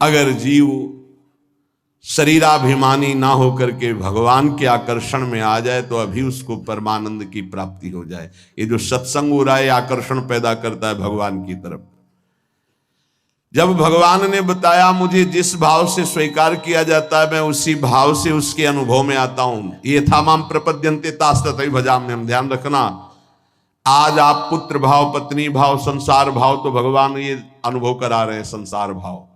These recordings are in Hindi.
अगर जीव शरीराभिमानी ना होकर के भगवान के आकर्षण में आ जाए तो अभी उसको परमानंद की प्राप्ति हो जाए। ये जो सत्संग हो रहा है आकर्षण पैदा करता है भगवान की तरफ। जब भगवान ने बताया मुझे जिस भाव से स्वीकार किया जाता है मैं उसी भाव से उसके अनुभव में आता हूं। ये था माम प्रपद्यन्ते तास्तथैव भजाम्यहम्। ध्यान रखना, आज आप पुत्र भाव, पत्नी भाव, संसार भाव, तो भगवान ये अनुभव करा रहे हैं संसार भाव।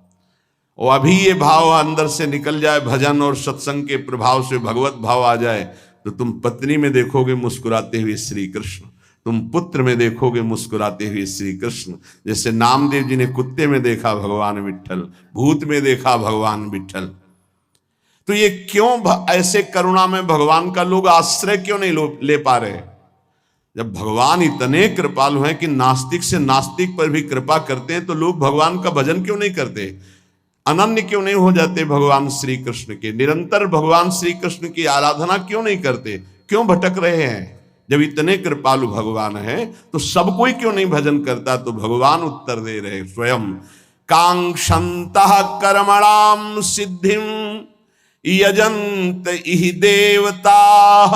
और अभी ये भाव अंदर से निकल जाए, भजन और सत्संग के प्रभाव से भगवत भाव आ जाए, तो तुम पत्नी में देखोगे मुस्कुराते हुए श्री कृष्ण, तुम पुत्र में देखोगे मुस्कुराते हुए श्री कृष्ण। जैसे नामदेव जी ने कुत्ते में देखा भगवान विट्ठल, भूत में देखा भगवान विट्ठल। तो ये क्यों ऐसे करुणा में भगवान का लोग आश्रय क्यों नहीं ले पा रहे? जब भगवान इतने कृपालु हैं कि नास्तिक से नास्तिक पर भी कृपा करते हैं, तो लोग भगवान का भजन क्यों नहीं करते? अनन्य क्यों नहीं हो जाते भगवान श्री कृष्ण के? निरंतर भगवान श्री कृष्ण की आराधना क्यों नहीं करते? क्यों भटक रहे हैं? जब इतने कृपालु भगवान है तो सब कोई क्यों नहीं भजन करता? तो भगवान उत्तर दे रहे स्वयं, कांक्षन्तः कर्मणां सिद्धिं यजन्त इहि देवताः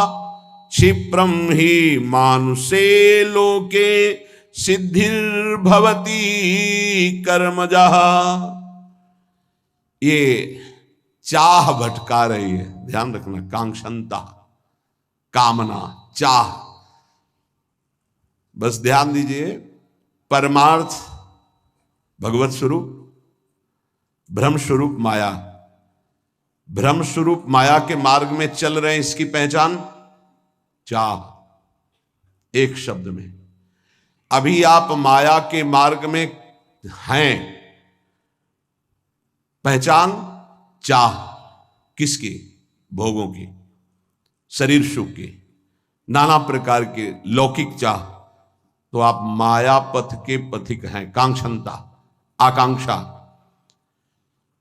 क्षिप्रं हि मानुषे लोके सिद्धिर्भवति कर्मजः। ये चाह भटका रही है, ध्यान रखना। कांक्षन्ता, कामना, चाह। बस ध्यान दीजिए, परमार्थ भगवत स्वरूप, ब्रह्म स्वरूप माया। ब्रह्म स्वरूप माया के मार्ग में चल रहे हैं, इसकी पहचान चाह। एक शब्द में, अभी आप माया के मार्ग में हैं, पहचान चाह। किसकी? भोगों की, शरीर सुख की, नाना प्रकार के लौकिक चाह। तो आप माया पथ के पथिक हैं। कांक्षन्ता, आकांक्षा।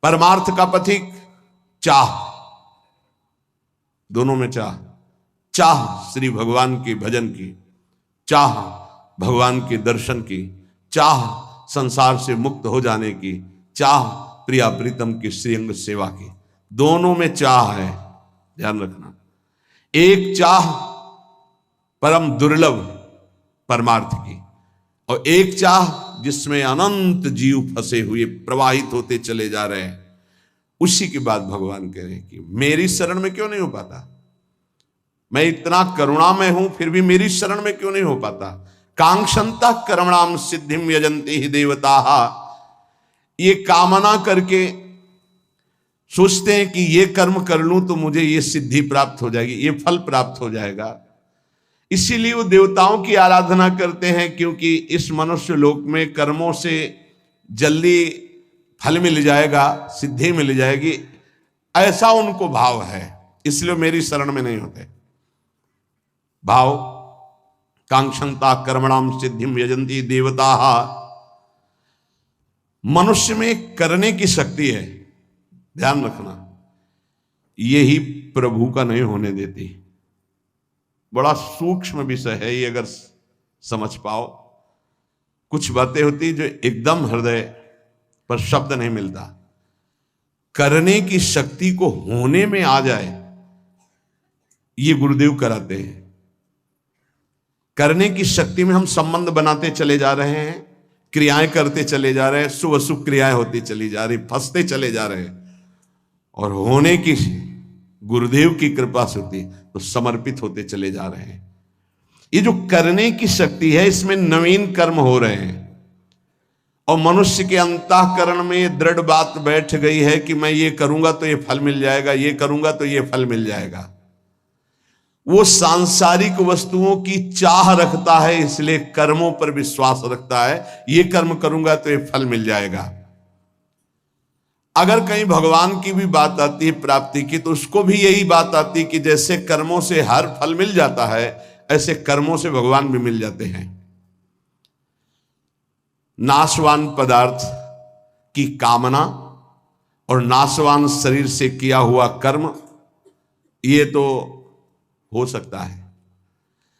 परमार्थ का पथिक चाह, दोनों में चाह। चाह श्री भगवान के भजन की, चाह भगवान के दर्शन की, चाह संसार से मुक्त हो जाने की, चाह प्रिया प्रीतम की श्रीअंग सेवा की। दोनों में चाह है, ध्यान रखना। एक चाह परम दुर्लभ परमार्थ की, और एक चाह जिसमें अनंत जीव फंसे हुए प्रवाहित होते चले जा रहे हैं। उसी की बात भगवान कह रहे हैं कि मेरी शरण में क्यों नहीं हो पाता? मैं इतना करुणा में हूं फिर भी मेरी शरण में क्यों नहीं हो पाता? कांक्षन्ता कर्मणाम सिद्धिम यजन्ति हि देवताः। ये कामना करके सोचते हैं कि ये कर्म कर लूं तो मुझे ये सिद्धि प्राप्त हो जाएगी, ये फल प्राप्त हो जाएगा। इसीलिए वो देवताओं की आराधना करते हैं, क्योंकि इस मनुष्य लोक में कर्मों से जल्दी फल मिल जाएगा, सिद्धि मिल जाएगी, ऐसा उनको भाव है। इसलिए मेरी शरण में नहीं होते। भाव कांक्षन्ता कर्मणाम सिद्धिम यजन्ति देवताः। मनुष्य में करने की शक्ति है, ध्यान रखना, यही प्रभु का नहीं होने देती। बड़ा सूक्ष्म विषय है ये, अगर समझ पाओ। कुछ बातें होती जो एकदम हृदय पर शब्द नहीं मिलता। करने की शक्ति को होने में आ जाए, ये गुरुदेव कराते हैं। करने की शक्ति में हम संबंध बनाते चले जा रहे हैं, क्रियाएं करते चले जा रहे हैं, शुभ अशुभ क्रियाएं होती चली जा रही, फंसते चले जा रहे हैं। और होने की गुरुदेव की कृपा से होती तो समर्पित होते चले जा रहे हैं। ये जो करने की शक्ति है, इसमें नवीन कर्म हो रहे हैं। और मनुष्य के अंतःकरण में दृढ़ बात बैठ गई है कि मैं ये करूंगा तो ये फल मिल जाएगा, ये करूंगा तो ये फल मिल जाएगा। वो सांसारिक वस्तुओं की चाह रखता है, इसलिए कर्मों पर विश्वास रखता है, ये कर्म करूंगा तो ये फल मिल जाएगा। अगर कहीं भगवान की भी बात आती है प्राप्ति की, तो उसको भी यही बात आती है कि जैसे कर्मों से हर फल मिल जाता है, ऐसे कर्मों से भगवान भी मिल जाते हैं। नाशवान पदार्थ की कामना और नाशवान शरीर से किया हुआ कर्म, ये तो हो सकता है,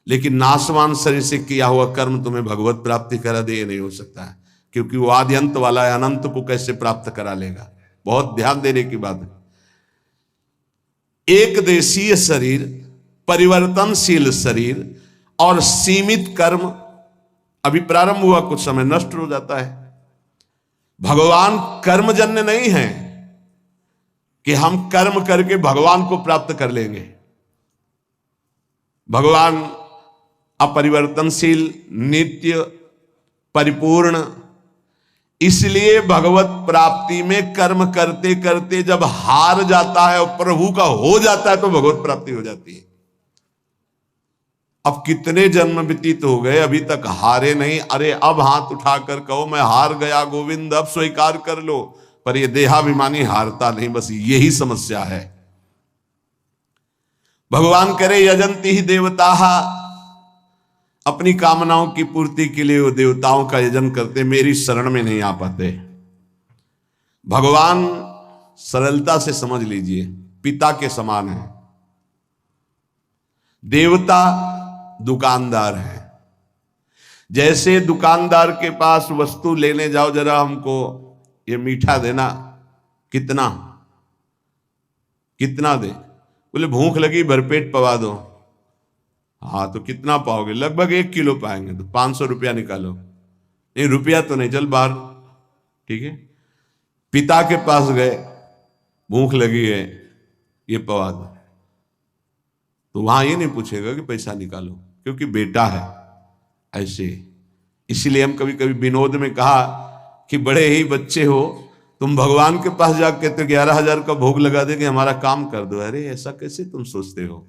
लेकिन नाशवान शरीर से किया हुआ कर्म तुम्हें भगवत प्राप्ति करा दे, ये नहीं हो सकता है। क्योंकि वो आदि अंत वाला है, अनंत को कैसे प्राप्त करा लेगा? बहुत ध्यान देने की बात है। एक देशीय शरीर, परिवर्तनशील शरीर और सीमित कर्म अभी प्रारंभ हुआ, कुछ समय नष्ट हो जाता है। भगवान कर्मजन्य नहीं है कि हम कर्म करके भगवान को प्राप्त कर लेंगे। भगवान अपरिवर्तनशील, नित्य, परिपूर्ण, इसलिए भगवत प्राप्ति में कर्म करते करते जब हार जाता है और प्रभु का हो जाता है तो भगवत प्राप्ति हो जाती है। अब कितने जन्म व्यतीत हो गए, अभी तक हारे नहीं। अरे अब हाथ उठाकर कहो मैं हार गया गोविंद, अब स्वीकार कर लो। पर ये देहाभिमानी हारता नहीं, बस यही समस्या है। भगवान करे यजंती ही देवता, अपनी कामनाओं की पूर्ति के लिए वो देवताओं का यजन करते, मेरी शरण में नहीं आ पाते। भगवान सरलता से समझ लीजिए पिता के समान है। देवता दुकानदार है। जैसे दुकानदार के पास वस्तु लेने जाओ, जरा हमको ये मीठा देना, कितना कितना दे, बोले भूख लगी भरपेट पवा दो। हाँ तो कितना पाओगे, लगभग 1 किलो पाएंगे, तो 500 रुपया निकालो। नहीं रुपया तो नहीं, चल बाहर, ठीक है। पिता के पास गए, भूख लगी है, ये पवा दो, तो वहां ये नहीं पूछेगा कि पैसा निकालो, क्योंकि बेटा है। ऐसे इसीलिए हम कभी कभी विनोद में कहा कि बड़े ही बच्चे हो तुम, भगवान के पास जाके तो 11,000 का भोग लगा देंगे, हमारा काम कर दो। अरे ऐसा कैसे तुम सोचते हो?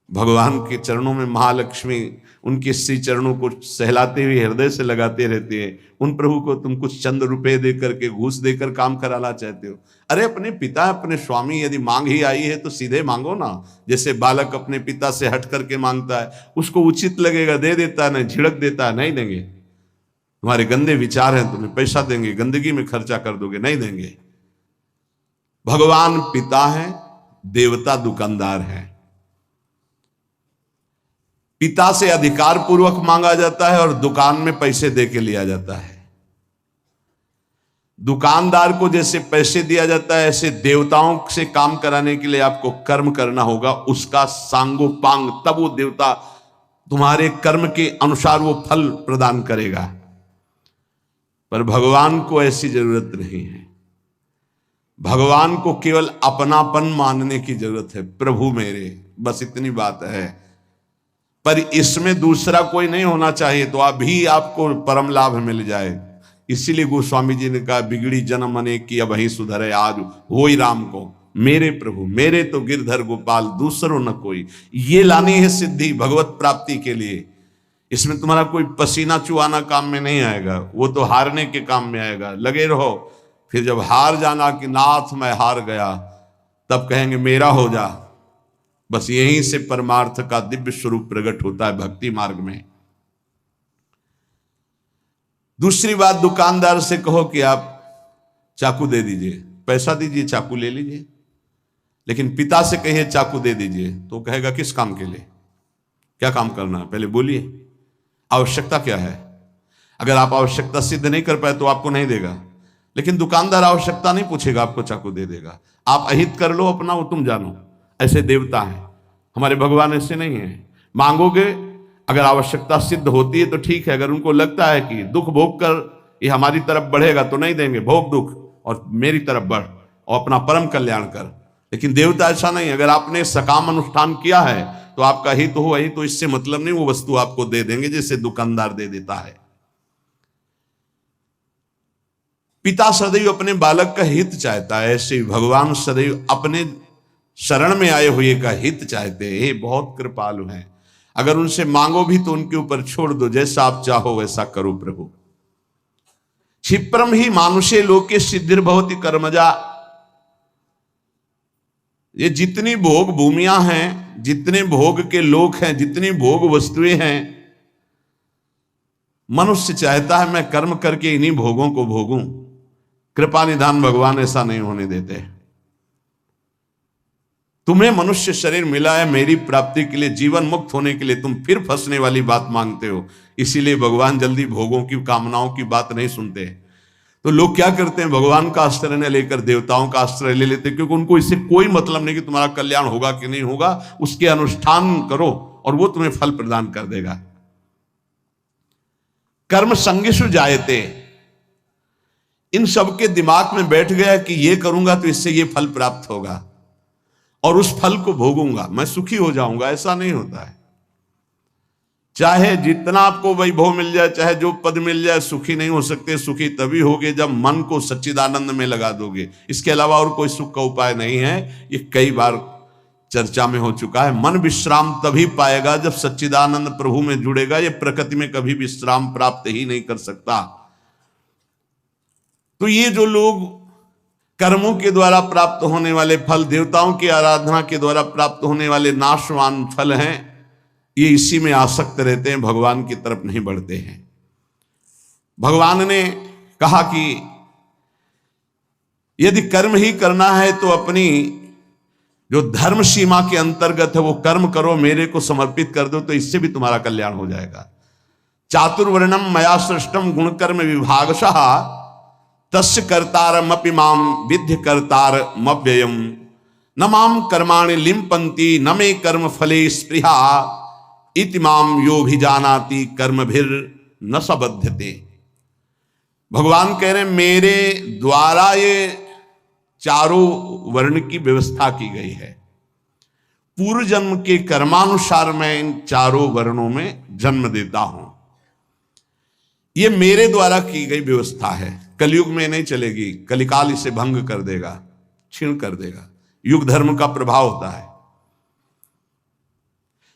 भगवान के चरणों में महालक्ष्मी उनके श्री चरणों को सहलाते हुए हृदय से लगाते रहते हैं। उन प्रभु को तुम कुछ चंद रुपए दे करके, घूस देकर काम कराना चाहते हो? अरे अपने पिता, अपने स्वामी यदि मांग ही आई है तो सीधे मांगो ना। जैसे बालक अपने पिता से हट करके मांगता है, उसको उचित लगेगा दे देता है, नहीं झिड़क देता है, नहीं देंगे। तुम्हारे गंदे विचार हैं, तुम्हें पैसा देंगे, गंदगी में खर्चा कर दोगे, नहीं देंगे। भगवान पिता है, देवता दुकानदार है। पिता से अधिकार पूर्वक मांगा जाता है और दुकान में पैसे दे के लिया जाता है। दुकानदार को जैसे पैसे दिया जाता है, ऐसे देवताओं से काम कराने के लिए आपको कर्म करना होगा, उसका सांगोपांग, तब वो देवता तुम्हारे कर्म के अनुसार वो फल प्रदान करेगा। पर भगवान को ऐसी जरूरत नहीं है। भगवान को केवल अपनापन मानने की जरूरत है, प्रभु मेरे, बस इतनी बात है। पर इसमें दूसरा कोई नहीं होना चाहिए, तो अभी आपको परम लाभ मिल जाए। इसीलिए गोस्वामी जी ने कहा, बिगड़ी जन्म अनेक की अब ही सुधरे आज हो ही राम को। मेरे प्रभु मेरे तो गिरधर गोपाल, दूसरों न कोई। ये लानी है सिद्धि भगवत प्राप्ति के लिए। इसमें तुम्हारा कोई पसीना चुहाना काम में नहीं आएगा, वो तो हारने के काम में आएगा। लगे रहो, फिर जब हार जाना कि नाथ मैं हार गया, तब कहेंगे मेरा हो जा। बस यहीं से परमार्थ का दिव्य स्वरूप प्रकट होता है भक्ति मार्ग में। दूसरी बात, दुकानदार से कहो कि आप चाकू दे दीजिए, पैसा दीजिए, चाकू ले लीजिए। लेकिन पिता से कहिए चाकू दे दीजिए, तो कहेगा किस काम के लिए, क्या काम करना है, पहले बोलिए, आवश्यकता क्या है। अगर आप आवश्यकता सिद्ध नहीं कर पाए तो आपको नहीं देगा। लेकिन दुकानदार आवश्यकता नहीं पूछेगा, आपको चाकू दे देगा। आप अहित कर लो अपना, वो तुम जानो। ऐसे देवता हैं हमारे, भगवान ऐसे नहीं है। मांगोगे, अगर आवश्यकता सिद्ध होती है तो ठीक है। अगर उनको लगता है कि दुख भोग कर ये हमारी तरफ बढ़ेगा तो नहीं देंगे, भोग दुख और मेरी तरफ बढ़ और अपना परम कल्याण कर। लेकिन देवता ऐसा नहीं। अगर आपने सकाम अनुष्ठान किया है तो आपका हित हो, ही तो इससे मतलब नहीं, वो वस्तु आपको दे देंगे जैसे दुकानदार दे देता है। पिता सदैव अपने बालक का हित चाहता है, ऐसे भगवान सदैव अपने शरण में आए हुए का हित चाहते हैं। ये बहुत कृपालु हैं। अगर उनसे मांगो भी तो उनके ऊपर छोड़ दो, जैसा आप चाहो वैसा करो प्रभु। क्षिप्रम ही मानुषे लोके सिद्धिर्भवति कर्मजा। ये जितनी भोग भूमियां हैं, जितने भोग के लोक हैं, जितनी भोग वस्तुएं हैं, मनुष्य चाहता है मैं कर्म करके इन्हीं भोगों को भोगूं। कृपा निधान भगवान ऐसा नहीं होने देते। तुम्हें मनुष्य शरीर मिला है मेरी प्राप्ति के लिए, जीवन मुक्त होने के लिए, तुम फिर फंसने वाली बात मांगते हो। इसीलिए भगवान जल्दी भोगों की, कामनाओं की बात नहीं सुनते। तो लोग क्या करते हैं, भगवान का आश्रय न लेकर देवताओं का आश्रय ले लेते हैं, क्योंकि उनको इससे कोई मतलब नहीं कि तुम्हारा कल्याण होगा कि नहीं होगा, उसके अनुष्ठान करो और वो तुम्हें फल प्रदान कर देगा। कर्म संगेषु जायते, इन सबके दिमाग में बैठ गया कि ये करूंगा तो इससे ये फल प्राप्त होगा और उस फल को भोगूंगा, मैं सुखी हो जाऊंगा। ऐसा नहीं होता है। चाहे जितना आपको वैभव मिल जाए, चाहे जो पद मिल जाए, सुखी नहीं हो सकते। सुखी तभी होगे जब मन को सच्चिदानंद में लगा दोगे। इसके अलावा और कोई सुख का उपाय नहीं है। ये कई बार चर्चा में हो चुका है। मन विश्राम तभी पाएगा जब सच्चिदानंद प्रभु में जुड़ेगा। ये प्रकृति में कभी विश्राम प्राप्त ही नहीं कर सकता। तो ये जो लोग कर्मों के द्वारा प्राप्त होने वाले फल, देवताओं की आराधना के द्वारा प्राप्त होने वाले नाशवान फल हैं, ये इसी में आसक्त रहते हैं, भगवान की तरफ नहीं बढ़ते हैं। भगवान ने कहा कि यदि कर्म ही करना है तो अपनी जो धर्म सीमा के अंतर्गत है वो कर्म करो, मेरे को समर्पित कर दो, तो इससे भी तुम्हारा कल्याण हो जाएगा। चातुर्वर्णम मया सृष्टम गुणकर्म विभागशः तस्य कर्तारमपि माम विद्य कर्तारमव्ययम् न माम कर्माणि लिम्पन्ति न मे कर्म फले स्पृहा इति माम यो भी जानाति कर्मभिर न सबध्यते। भगवान कह रहे हैं मेरे द्वारा ये चारों वर्ण की व्यवस्था की गई है। पूर्व जन्म के कर्मानुसार मैं इन चारों वर्णों में जन्म देता हूं। ये मेरे द्वारा की गई व्यवस्था है। कलयुग में नहीं चलेगी, कलिकाल इसे भंग कर देगा, छीण कर देगा। युग धर्म का प्रभाव होता है।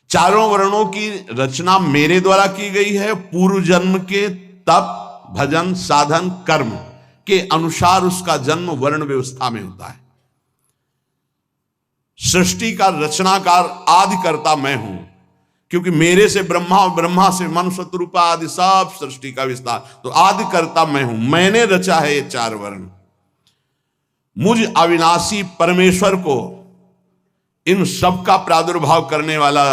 चारों वर्णों की रचना मेरे द्वारा की गई है। पूर्व जन्म के तप, भजन, साधन, कर्म के अनुसार उसका जन्म वर्ण व्यवस्था में होता है। सृष्टि का रचनाकार आदिकर्ता मैं हूं, क्योंकि मेरे से ब्रह्मा और ब्रह्मा से मनुष्य रूपा आदि सब सृष्टि का विस्तार, तो आदिकर्ता मैं हूं। मैंने रचा है ये चार वर्ण। मुझ अविनाशी परमेश्वर को इन सब का प्रादुर्भाव करने वाला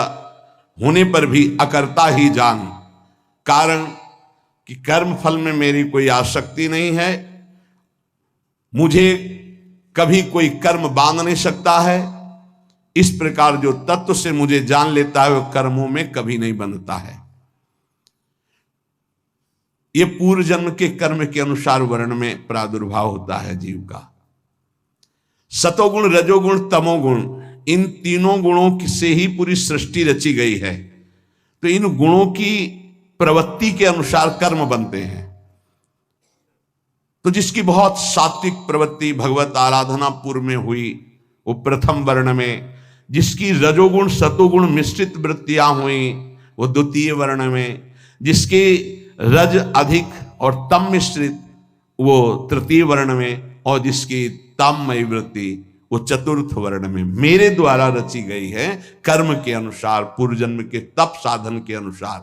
होने पर भी अकर्ता ही जान। कारण कि कर्म फल में मेरी कोई आसक्ति नहीं है। मुझे कभी कोई कर्म बांध नहीं सकता है। इस प्रकार जो तत्व से मुझे जान लेता है वह कर्मों में कभी नहीं बंधता है। यह पूर्व जन्म के कर्म के अनुसार वर्ण में प्रादुर्भाव होता है जीव का। सतोगुण, रजोगुण, तमोगुण, इन तीनों गुणों से ही पूरी सृष्टि रची गई है। तो इन गुणों की प्रवृत्ति के अनुसार कर्म बनते हैं। तो जिसकी बहुत सात्विक प्रवृत्ति भगवत आराधना पूर्व में हुई वो प्रथम वर्ण में, जिसकी रजोगुण सतोगुण मिश्रित वृत्तियां हुई वो द्वितीय वर्ण में, जिसकी रज अधिक और तम मिश्रित वो तृतीय वर्ण में, और जिसकी तममयी वृत्ति वो चतुर्थ वर्ण में मेरे द्वारा रची गई है कर्म के अनुसार, पूर्व जन्म के तप साधन के अनुसार।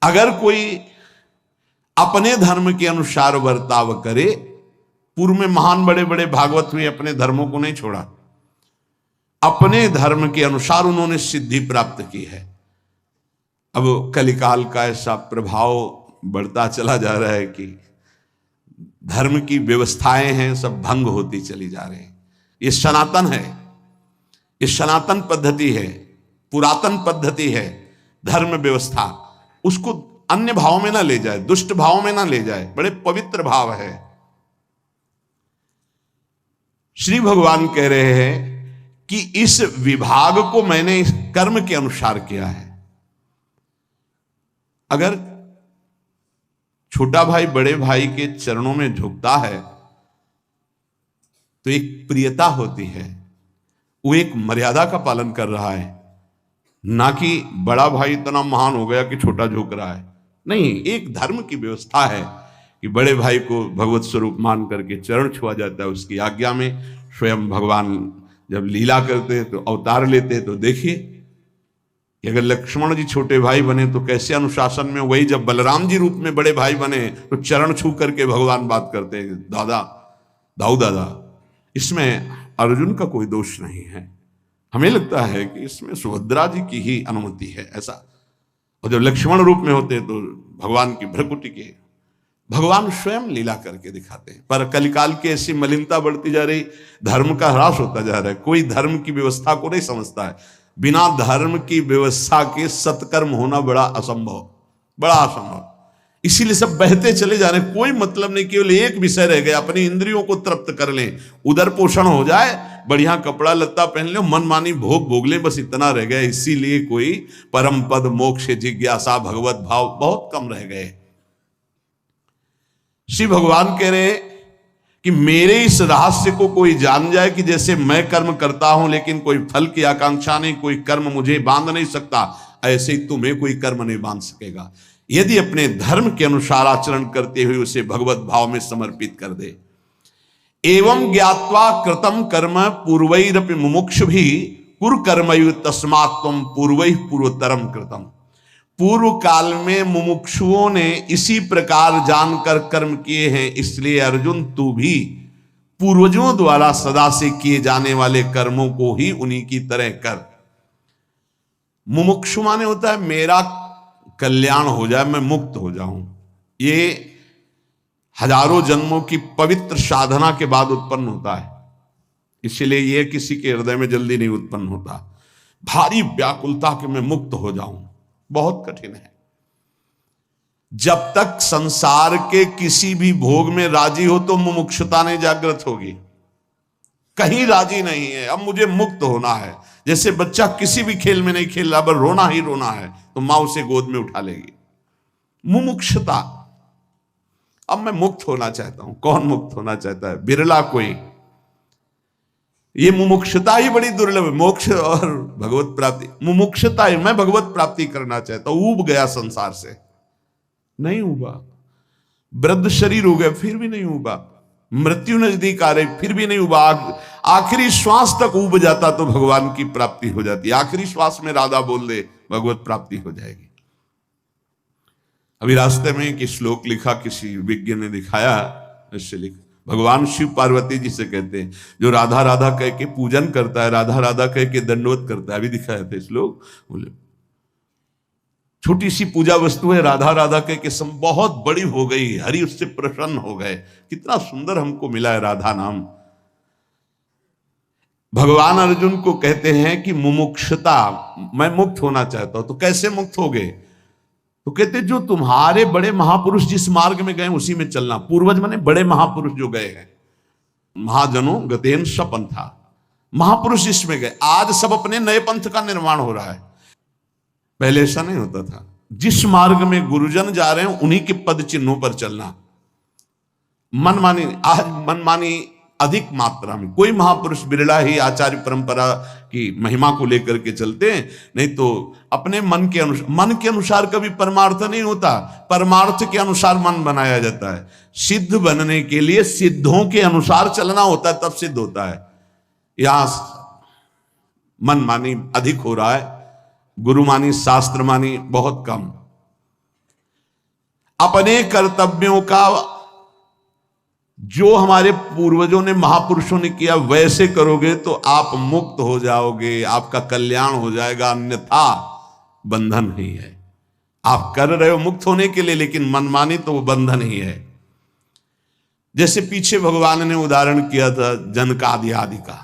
अगर कोई अपने धर्म के अनुसार बर्ताव करे, पूर्व में महान बड़े बड़े भागवत हुए, अपने धर्मों को नहीं छोड़ा, अपने धर्म के अनुसार उन्होंने सिद्धि प्राप्त की है। अब कलिकाल का ऐसा प्रभाव बढ़ता चला जा रहा है कि धर्म की व्यवस्थाएं हैं सब भंग होती चली जा रही हैं। ये सनातन है, ये सनातन पद्धति है, पुरातन पद्धति है धर्म व्यवस्था। उसको अन्य भाव में ना ले जाए, दुष्ट भाव में ना ले जाए, बड़े पवित्र भाव है। श्री भगवान कह रहे हैं कि इस विभाग को मैंने इस कर्म के अनुसार किया है। अगर छोटा भाई बड़े भाई के चरणों में झुकता है तो एक प्रियता होती है, वो एक मर्यादा का पालन कर रहा है, ना कि बड़ा भाई इतना महान हो गया कि छोटा झुक रहा है। नहीं, एक धर्म की व्यवस्था है कि बड़े भाई को भगवत स्वरूप मान करके चरण छुआ जाता है उसकी आज्ञा में। स्वयं भगवान जब लीला करते हैं तो अवतार लेते हैं, तो देखिए कि अगर लक्ष्मण जी छोटे भाई बने तो कैसे अनुशासन में, वही जब बलराम जी रूप में बड़े भाई बने तो चरण छू करके भगवान बात करते हैं, दादा दाऊ दादा। इसमें अर्जुन का कोई दोष नहीं है। हमें लगता है कि इसमें सुभद्रा जी की ही अनुमति है ऐसा। और जब लक्ष्मण रूप में होते तो भगवान की भ्रकुटी के भगवान स्वयं लीला करके दिखाते हैं। पर कलिकाल की ऐसी मलिनता बढ़ती जा रही, धर्म का ह्रास होता जा रहा है, कोई धर्म की व्यवस्था को नहीं समझता है। बिना धर्म की व्यवस्था के सत्कर्म होना बड़ा असंभव, बड़ा असंभव। इसीलिए सब बहते चले जा रहे, कोई मतलब नहीं, केवल एक विषय रह गया, अपनी इंद्रियों को तृप्त कर लें, उदर पोषण हो जाए, बढ़िया कपड़ा लत्ता पहन ले, मनमानी भोग भोग लें, बस इतना रह गया। इसीलिए कोई परम पद, मोक्ष, जिज्ञासा, भगवत भाव बहुत कम रह गए। श्री भगवान कह रहे कि मेरे इस रहस्य को कोई जान जाए कि जैसे मैं कर्म करता हूं लेकिन कोई फल की आकांक्षा नहीं, कोई कर्म मुझे बांध नहीं सकता, ऐसे ही तुम्हें कोई कर्म नहीं बांध सकेगा। यदि अपने धर्म के अनुसार आचरण करते हुए उसे भगवत भाव में समर्पित कर दे। एवं ज्ञात्वा कृतम कर्म पूर्वैरपि मुमुक्ष भी कुर कर्मयु तस्मात् त्वं पूर्वैः पूर्वतरम कृतम। पूर्व काल में मुमुक्षुओं ने इसी प्रकार जानकर कर्म किए हैं, इसलिए अर्जुन तू भी पूर्वजों द्वारा सदा से किए जाने वाले कर्मों को ही उन्हीं की तरह कर। मुमुक्षु माने होता है मेरा कल्याण हो जाए, मैं मुक्त हो जाऊं। ये हजारों जन्मों की पवित्र साधना के बाद उत्पन्न होता है, इसलिए यह किसी के हृदय में जल्दी नहीं उत्पन्न होता। भारी व्याकुलता कि मैं मुक्त हो जाऊं बहुत कठिन है। जब तक संसार के किसी भी भोग में राजी हो तो मुमुक्षुता नहीं जागृत होगी। कहीं राजी नहीं है, अब मुझे मुक्त होना है। जैसे बच्चा किसी भी खेल में नहीं खेल रहा, पर रोना ही रोना है, तो मां उसे गोद में उठा लेगी। मुमुक्षुता, अब मैं मुक्त होना चाहता हूं। कौन मुक्त होना चाहता है? बिरला कोई। ये मुमुक्षुता ही बड़ी दुर्लभ है। मोक्ष और भगवत प्राप्ति, मुमुक्षुता है, मैं भगवत प्राप्ति करना चाहता हूं। ऊब गया संसार से, नहीं उबा। वृद्ध शरीर हो गया, फिर भी नहीं उबा। मृत्यु नजदीक आ रही, फिर भी नहीं उबा। आखिरी श्वास तक उब जाता तो भगवान की प्राप्ति हो जाती। आखिरी श्वास में राधा बोल दे, भगवत प्राप्ति हो जाएगी। अभी रास्ते में एक श्लोक लिखा, किसी विज्ञ ने दिखाया, ऐसे लिखा, भगवान शिव पार्वती जी से कहते हैं, जो राधा राधा कह के पूजन करता है, राधा राधा कह के दंडवत करता है। अभी दिखाया था श्लोक, बोले छोटी सी पूजा वस्तु है, राधा राधा कह के बहुत बड़ी हो गई, हरि उससे प्रसन्न हो गए। कितना सुंदर हमको मिला है राधा नाम। भगवान अर्जुन को कहते हैं कि मुमुक्षुता, मैं मुक्त होना चाहता हूं। तो कैसे मुक्त हो गए? तो कहते जो तुम्हारे बड़े महापुरुष जिस मार्ग में गए उसी में चलना। पूर्वज माने बड़े महापुरुष जो गए हैं, महाजनों गतेन सपंथा, महापुरुष इसमें गए। आज सब अपने नए पंथ का निर्माण हो रहा है, पहले ऐसा नहीं होता था। जिस मार्ग में गुरुजन जा रहे हैं उन्हीं के पद चिन्हों पर चलना। मनमानी, आज मनमानी अधिक मात्रा में। कोई महापुरुष बिरला ही आचार्य परंपरा की महिमा को लेकर के चलते हैं, नहीं तो अपने मन के अनुसार कभी परमार्थ नहीं होता। परमार्थ के अनुसार मन बनाया जाता है। सिद्ध बनने के लिए सिद्धों के अनुसार चलना होता है, तब सिद्ध होता है। यहां मनमानी अधिक हो रहा है, गुरुमानी शास्त्रमानी बहुत कम। अपने कर्तव्यों का जो हमारे पूर्वजों ने, महापुरुषों ने किया, वैसे करोगे तो आप मुक्त हो जाओगे, आपका कल्याण हो जाएगा। अन्यथा बंधन ही है। आप कर रहे हो मुक्त होने के लिए, लेकिन मनमानी तो वो बंधन ही है। जैसे पीछे भगवान ने उदाहरण किया था जनकादि आदि का,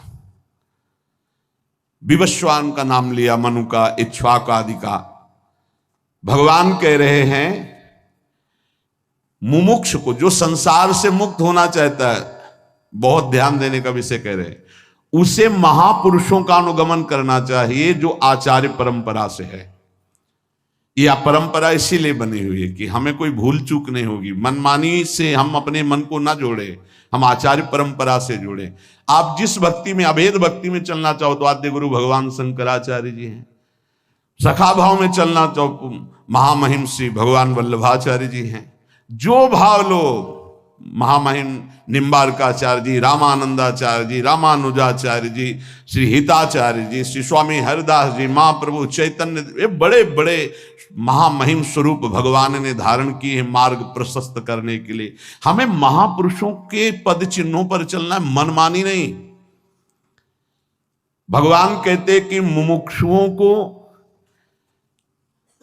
विवस्वान का नाम लिया, मनु का, इक्ष्वाकु आदि का। भगवान कह रहे हैं मुमुक्ष को, जो संसार से मुक्त होना चाहता है, बहुत ध्यान देने का विषय कह रहे हैं, उसे महापुरुषों का अनुगमन करना चाहिए जो आचार्य परंपरा से है। यह परंपरा इसीलिए बनी हुई है कि हमें कोई भूल चूक नहीं होगी। मनमानी से हम अपने मन को ना जोड़े, हम आचार्य परंपरा से जुड़े। आप जिस भक्ति में, अभेद भक्ति में चलना चाहो तो आद्य गुरु भगवान शंकराचार्य जी हैं। सखा भाव में चलना चाहो महामहिम श्री भगवान वल्लभाचार्य जी हैं। जो भाव लो, महामहिम निम्बारकाचार्य जी, रामानंदाचार्य जी, रामानुजाचार्य जी, श्री हिताचार्य जी, श्री स्वामी हरिदास जी, महाप्रभु चैतन्य, ये बड़े बड़े महामहिम स्वरूप भगवान ने धारण किए हैं मार्ग प्रशस्त करने के लिए। हमें महापुरुषों के पद चिन्हों पर चलना है, मनमानी नहीं। भगवान कहते कि मुमुक्षुओं को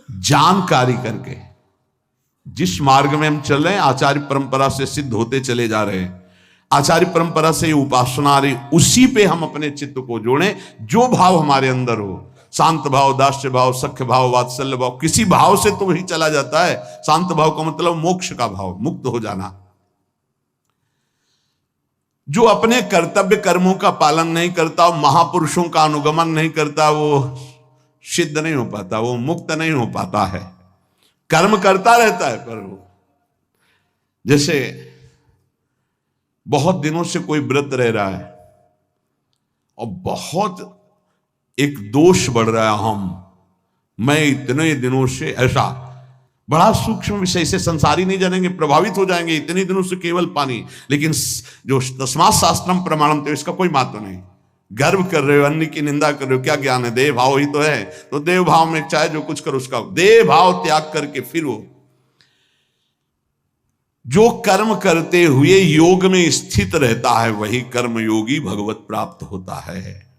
जानकारी करके, जिस मार्ग में हम चल रहे हैं आचार्य परंपरा से सिद्ध होते चले जा रहे हैं, आचार्य परंपरा से उपासना आ रही, उसी पे हम अपने चित्त को जोड़ें। जो भाव हमारे अंदर हो, शांत भाव, दास्य भाव, सख्य भाव, वात्सल्य भाव, किसी भाव से तो वही चला जाता है। शांत भाव का मतलब मोक्ष का भाव, मुक्त हो जाना। जो अपने कर्तव्य कर्मों का पालन नहीं करता, महापुरुषों का अनुगमन नहीं करता, वो सिद्ध नहीं हो पाता, वो मुक्त नहीं हो पाता है। कर्म करता रहता है, पर वो जैसे बहुत दिनों से कोई व्रत रह रहा है और बहुत एक दोष बढ़ रहा है, मैं इतने दिनों से ऐसा, बड़ा सूक्ष्म विषय से संसारी नहीं जानेंगे, प्रभावित हो जाएंगे। इतने दिनों से केवल पानी, लेकिन जो तस्मात् शास्त्रम प्रमाणम, तो इसका कोई महत्व नहीं। गर्व कर रहे हो, अन्य की निंदा कर रहे हो, क्या ज्ञान है? देह भाव ही तो है। तो देह भाव में चाहे जो कुछ करो, उसका देह भाव त्याग करके फिर वो जो कर्म करते हुए योग में स्थित रहता है, वही कर्म योगी भगवत प्राप्त होता है।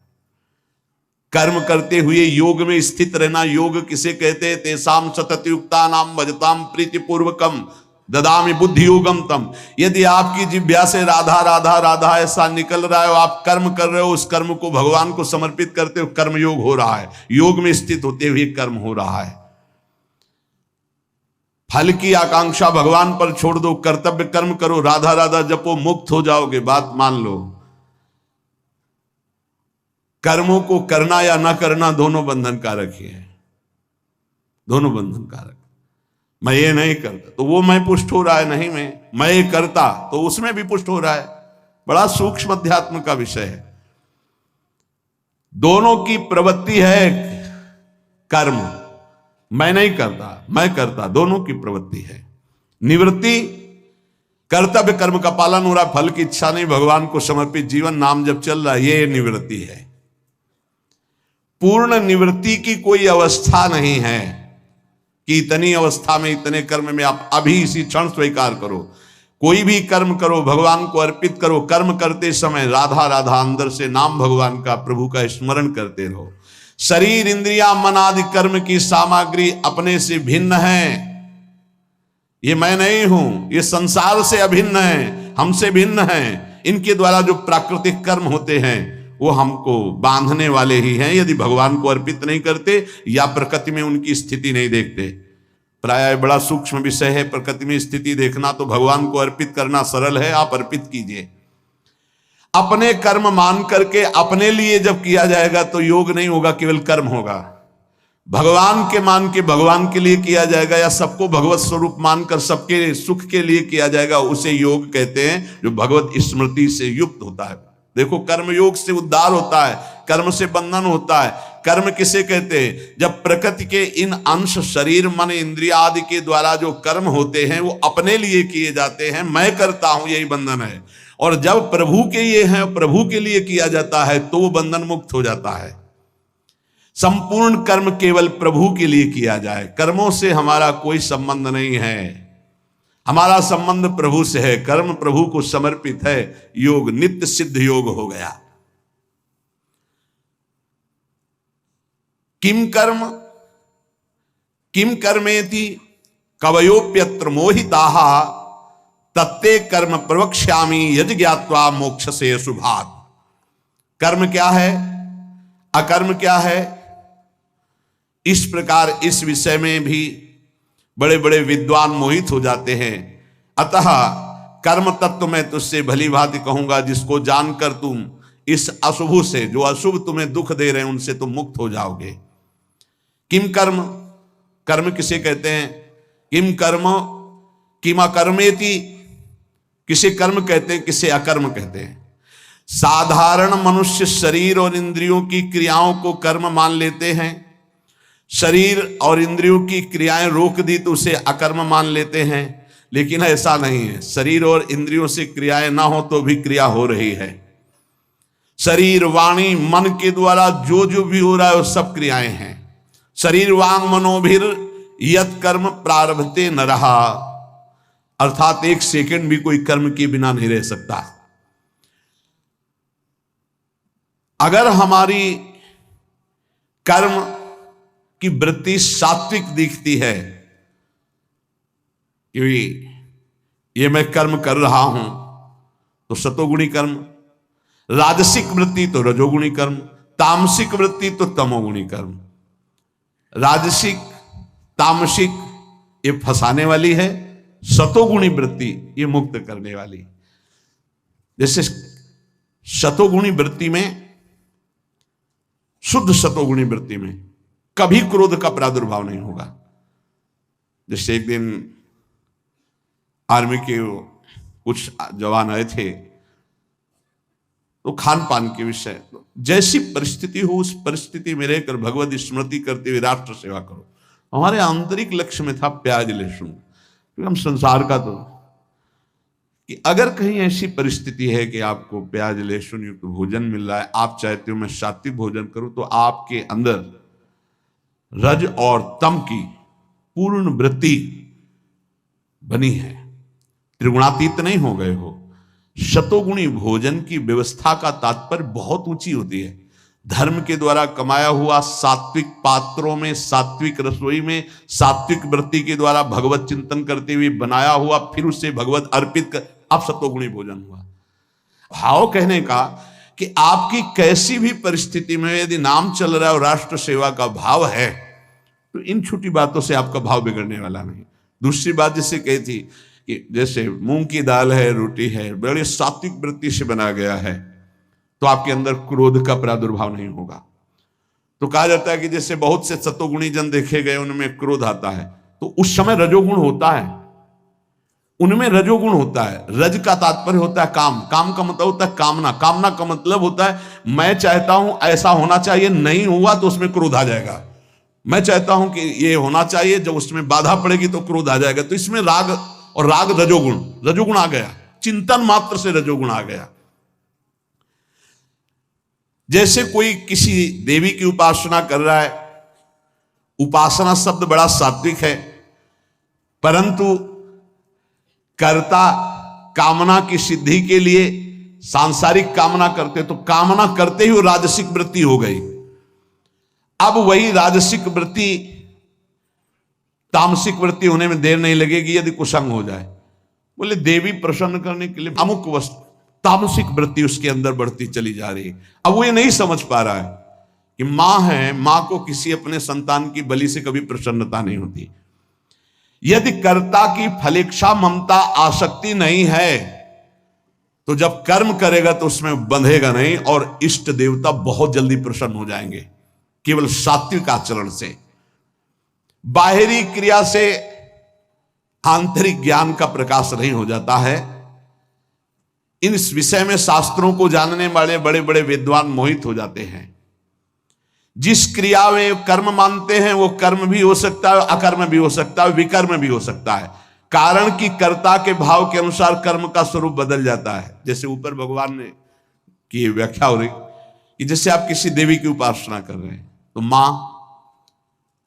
कर्म करते हुए योग में स्थित रहना, योग किसे कहते हैं? तेसाम सततयुक्ता नाम भजताम प्रीतिपूर्वकम ददामि बुद्धि योगम तम। यदि आपकी जिह्वा से राधा राधा राधा ऐसा निकल रहा है, आप कर्म कर रहे हो, उस कर्म को भगवान को समर्पित करते हो, कर्म योग हो रहा है। योग में स्थित होते हुए कर्म हो रहा है। फल की आकांक्षा भगवान पर छोड़ दो, कर्तव्य कर्म करो, राधा राधा जपो, मुक्त हो जाओगे। बात मान लो। कर्मों को करना या ना करना दोनों बंधन कारक ही है, दोनों बंधन कारक। मैं ये नहीं करता तो वो मैं पुष्ट हो रहा है, नहीं मैं ये करता तो उसमें भी पुष्ट हो रहा है। बड़ा सूक्ष्म अध्यात्म का विषय है। दोनों की प्रवृत्ति है कर्म, मैं नहीं करता मैं करता, दोनों की प्रवृत्ति है। निवृत्ति, कर्तव्य कर्म का पालन हो रहा, फल की इच्छा नहीं, भगवान को समर्पित जीवन, नाम जब चल रहा है, ये निवृत्ति है। पूर्ण निवृत्ति की कोई अवस्था नहीं है कि इतनी अवस्था में, इतने कर्म में आप अभी इसी क्षण स्वीकार करो। कोई भी कर्म करो, भगवान को अर्पित करो। कर्म करते समय राधा राधा अंदर से नाम भगवान का, प्रभु का स्मरण करते रहो। शरीर, इंद्रिया, मन आदि कर्म की सामग्री अपने से भिन्न है। ये मैं नहीं हूं, ये संसार से अभिन्न है, हमसे भिन्न है। इनके द्वारा जो प्राकृतिक कर्म होते हैं वो हमको बांधने वाले ही हैं, यदि भगवान को अर्पित नहीं करते या प्रकृति में उनकी स्थिति नहीं देखते। प्राय बड़ा सूक्ष्म विषय है प्रकृति में स्थिति देखना, तो भगवान को अर्पित करना सरल है, आप अर्पित कीजिए। अपने कर्म मान करके अपने लिए जब किया जाएगा तो योग नहीं होगा, केवल कर्म होगा। भगवान के मान के भगवान के लिए किया जाएगा, या सबको भगवत स्वरूप मानकर सबके सुख के लिए किया जाएगा, उसे योग कहते हैं, जो भगवत स्मृति से युक्त होता है। देखो, कर्म योग से उद्धार होता है, कर्म से बंधन होता है। कर्म किसे कहते हैं? जब प्रकृति के इन अंश, शरीर, मन, इंद्रिय आदि के द्वारा जो कर्म होते हैं वो अपने लिए किए जाते हैं, मैं करता हूं, यही बंधन है। और जब प्रभु के ये है, प्रभु के लिए किया जाता है, तो वो बंधन मुक्त हो जाता है। संपूर्ण कर्म केवल प्रभु के लिए किया जाए, कर्मों से हमारा कोई संबंध नहीं है। हमारा संबंध प्रभु से है, कर्म प्रभु को समर्पित है। योग नित्य सिद्ध योग हो गया। किम कर्म किम कर्मेति कवयोप्यत्र मोहिताः तत्ते कर्म प्रवक्ष्यामि यदि ज्ञात्वा मोक्षसे शुभात्। कर्म क्या है, अकर्म क्या है, इस प्रकार इस विषय में भी बड़े बड़े विद्वान मोहित हो जाते हैं। अतः कर्म तत्व मैं तुझसे भली भांति कहूंगा, जिसको जानकर तुम इस अशुभ से, जो अशुभ तुम्हें दुख दे रहे हैं, उनसे तुम मुक्त हो जाओगे। किम कर्म, कर्म किसे कहते हैं? किम कर्म किम अकर्मेति, किसे कर्म कहते हैं, किसे अकर्म कहते हैं। साधारण मनुष्य शरीर और इंद्रियों की क्रियाओं को कर्म मान लेते हैं। शरीर और इंद्रियों की क्रियाएं रोक दी तो उसे अकर्म मान लेते हैं, लेकिन ऐसा नहीं है। शरीर और इंद्रियों से क्रियाएं ना हो तो भी क्रिया हो रही है। शरीर, वाणी, मन के द्वारा जो जो भी हो रहा है वो सब क्रियाएं हैं। शरीर वांग मनोभिर यत कर्म प्रारभते न रहा, अर्थात एक सेकंड भी कोई कर्म के बिना नहीं रह सकता। अगर हमारी कर्म की वृत्ति सात्विक दिखती है कि ये मैं कर्म कर रहा हूं तो सतोगुणी कर्म, राजसिक वृत्ति तो रजोगुणी कर्म, तामसिक वृत्ति तो तमोगुणी कर्म। राजसिक तामसिक ये फंसाने वाली है, सतोगुणी वृत्ति ये मुक्त करने वाली। जैसे सतोगुणी वृत्ति में, शुद्ध सतोगुणी वृत्ति में कभी क्रोध का प्रादुर्भाव नहीं होगा। जैसे एक दिन आर्मी के कुछ जवान आए थे, तो खान पान के विषय, जैसी परिस्थिति हो उस परिस्थिति में रहकर भगवत स्मृति करते हुए राष्ट्र सेवा करो। हमारे आंतरिक लक्ष्य में था प्याज लहसुन, क्योंकि हम संसार का तो, कि अगर कहीं ऐसी परिस्थिति है कि आपको प्याज लहसुन युक्त भोजन मिल रहा है, आप चाहते हो मैं सात्विक भोजन करूं, तो आपके अंदर रज और तम की पूर्ण वृत्ति बनी है, त्रिगुणातीत नहीं हो गए हो। शतोगुणी भोजन की व्यवस्था का तात्पर्य बहुत ऊंची होती है। धर्म के द्वारा कमाया हुआ सात्विक पात्रों में, सात्विक रसोई में, सात्विक वृत्ति के द्वारा भगवत चिंतन करते हुए बनाया हुआ, फिर उसे भगवत अर्पित कर, अब सतोगुणी भोजन हुआ। भाव कहने का कि आपकी कैसी भी परिस्थिति में यदि नाम चल रहा है और राष्ट्र सेवा का भाव है, तो इन छोटी बातों से आपका भाव बिगड़ने वाला नहीं। दूसरी बात जिसे कही थी कि जैसे मूंग की दाल है, रोटी है, बड़े सात्विक वृत्ति से बना गया है, तो आपके अंदर क्रोध का प्रादुर्भाव नहीं होगा। तो कहा जाता है कि जैसे बहुत से सतोगुणी जन देखे गए, उनमें क्रोध आता है, तो उस समय रजोगुण होता है, उनमें रजोगुण होता है। रज का तात्पर्य होता है काम, काम का मतलब होता है कामना, कामना का मतलब होता है मैं चाहता हूं ऐसा होना चाहिए, नहीं हुआ तो उसमें क्रोध आ जाएगा। मैं चाहता हूं कि ये होना चाहिए, जब उसमें बाधा पड़ेगी तो क्रोध आ जाएगा। तो इसमें राग, और राग रजोगुण, रजोगुण आ गया, चिंतन मात्र से रजोगुण आ गया। जैसे कोई किसी देवी की उपासना कर रहा है, उपासना शब्द बड़ा सात्विक है, परंतु कर्ता कामना की सिद्धि के लिए सांसारिक कामना करते, तो कामना करते ही वो राजसिक वृत्ति हो गई। अब वही राजसिक वृत्ति तामसिक वृत्ति होने में देर नहीं लगेगी यदि कुसंग हो जाए। बोले देवी प्रसन्न करने के लिए अमुक वस्तु, तामसिक वृत्ति उसके अंदर बढ़ती चली जा रही है। अब वो ये नहीं समझ पा रहा है कि मां है, मां को किसी अपने संतान की बलि से कभी प्रसन्नता नहीं होती। यदि कर्ता की फलेच्छा ममता आसक्ति नहीं है, तो जब कर्म करेगा तो उसमें बंधेगा नहीं, और इष्ट देवता बहुत जल्दी प्रसन्न हो जाएंगे केवल सात्विक आचरण से। बाहरी क्रिया से आंतरिक ज्ञान का प्रकाश नहीं हो जाता है। इस विषय में शास्त्रों को जानने वाले बड़े बड़े विद्वान मोहित हो जाते हैं। जिस क्रिया में कर्म मानते हैं वो कर्म भी हो सकता है, अकर्म भी हो सकता है, विकर्म भी हो सकता है, कारण कि कर्ता के भाव के अनुसार कर्म का स्वरूप बदल जाता है। जैसे ऊपर भगवान ने की व्याख्या हो रही कि जैसे आप किसी देवी की उपासना कर रहे हैं, तो मां,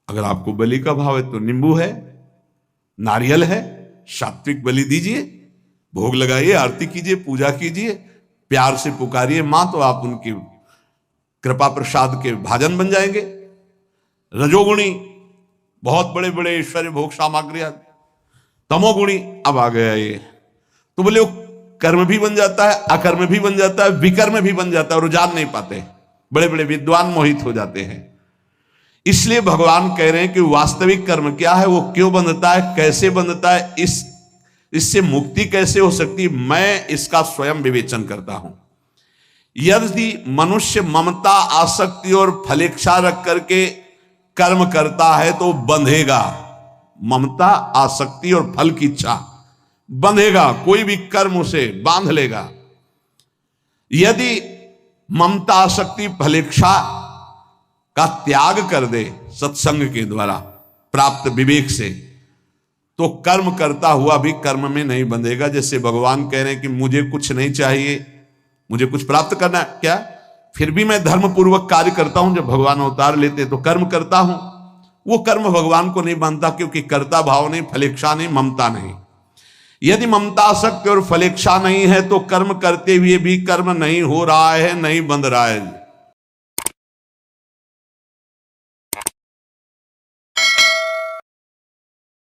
अगर आपको बलि का भाव है तो नींबू है, नारियल है, सात्विक बलि दीजिए, भोग लगाइए, आरती कीजिए, पूजा कीजिए, प्यार से पुकारिए मां, तो आप उनकी कृपा प्रसाद के भाजन बन जाएंगे। रजोगुणी बहुत बड़े बड़े ऐश्वर्य भोग सामग्री, तमोगुणी अब आ गया ये, तो बोले वो कर्म भी बन जाता है, अकर्म भी बन जाता है, विकर्म भी बन जाता है, और जान नहीं पाते, बड़े बड़े विद्वान मोहित हो जाते हैं। इसलिए भगवान कह रहे हैं कि वास्तविक कर्म क्या है, वो क्यों बंधता है, कैसे बंधता है, इससे मुक्ति कैसे हो सकती है, मैं इसका स्वयं विवेचन करता हूं। यदि मनुष्य ममता, आसक्ति और फलेच्छा रख करके कर्म करता है तो बंधेगा। ममता, आसक्ति और फल की इच्छा बंधेगा, कोई भी कर्म उसे बांध लेगा। यदि ममता, आसक्ति, फलेच्छा का त्याग कर दे सत्संग के द्वारा प्राप्त विवेक से, तो कर्म करता हुआ भी कर्म में नहीं बंधेगा। जैसे भगवान कह रहे हैं कि मुझे कुछ नहीं चाहिए, मुझे कुछ प्राप्त करना है क्या, फिर भी मैं धर्म पूर्वक कार्य करता हूं। जब भगवान अवतार लेते तो कर्म करता हूं, वो कर्म भगवान को नहीं बांधता, क्योंकि कर्ता भाव नहीं, फलेच्छा नहीं, ममता नहीं। यदि ममता, आसक्ति और फलेच्छा नहीं है तो कर्म करते हुए भी कर्म नहीं हो रहा है, नहीं बंध रहा है।